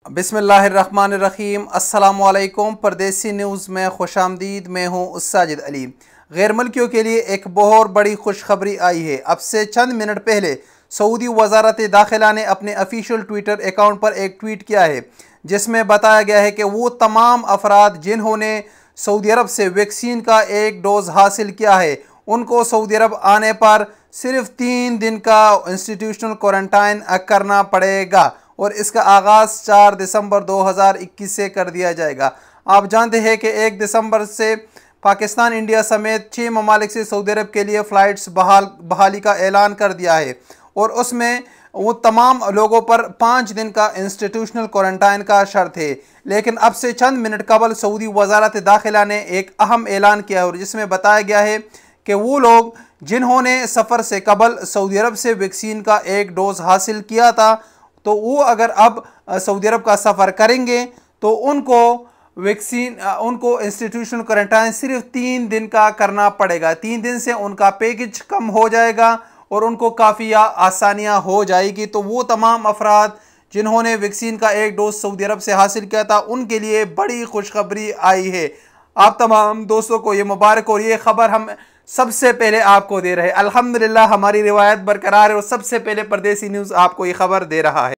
बिस्मिल्लाहिर्रहमानिर्रहीम। अस्सलामुअलैकुम। परदेसी न्यूज़ में खुशामदीद। मैं हूँ साजिद अली। गैर मुल्कियों के लिए एक बहुत बड़ी खुशखबरी आई है। अब से चंद मिनट पहले सऊदी वजारत दाखिला ने अपने ऑफिशियल ट्विटर अकाउंट पर एक ट्वीट किया है जिसमें बताया गया है कि वो तमाम अफराद जिन्होंने सऊदी अरब से वैक्सीन का एक डोज हासिल किया है उनको सऊदी अरब आने पर सिर्फ 3 दिन का इंस्टीट्यूशनल क्वारंटाइन करना पड़ेगा और इसका आगाज़ 4 दिसंबर 2021 से कर दिया जाएगा। आप जानते हैं कि 1 दिसंबर से पाकिस्तान, इंडिया समेत 6 ममालिक से सऊदी अरब के लिए फ़्लाइट्स बहाली का ऐलान कर दिया है और उसमें वो तमाम लोगों पर 5 दिन का इंस्टीट्यूशनल क्वारंटाइन का शर्त है। लेकिन अब से चंद मिनट कबल सऊदी वजारत दाखिला ने एक अहम ऐलान किया है और जिसमें बताया गया है कि वो लोग जिन्होंने सफ़र से कबल सऊदी अरब से वैक्सीन का एक डोज हासिल किया था तो वो अगर अब सऊदी अरब का सफ़र करेंगे तो उनको इंस्टीट्यूशनल क्वारंटाइन सिर्फ 3 दिन का करना पड़ेगा। 3 दिन से उनका पैकेज कम हो जाएगा और उनको काफ़ी आसानियाँ हो जाएगी। तो वो तमाम अफराद जिन्होंने वैक्सीन का एक डोज सऊदी अरब से हासिल किया था उनके लिए बड़ी खुशखबरी आई है। आप तमाम दोस्तों को ये मुबारक और ये ख़बर हम सबसे पहले आपको दे रहे हैं। अल्हम्दुलिल्लाह हमारी रिवायत बरकरार है और सबसे पहले परदेसी न्यूज़ आपको ये खबर दे रहा है।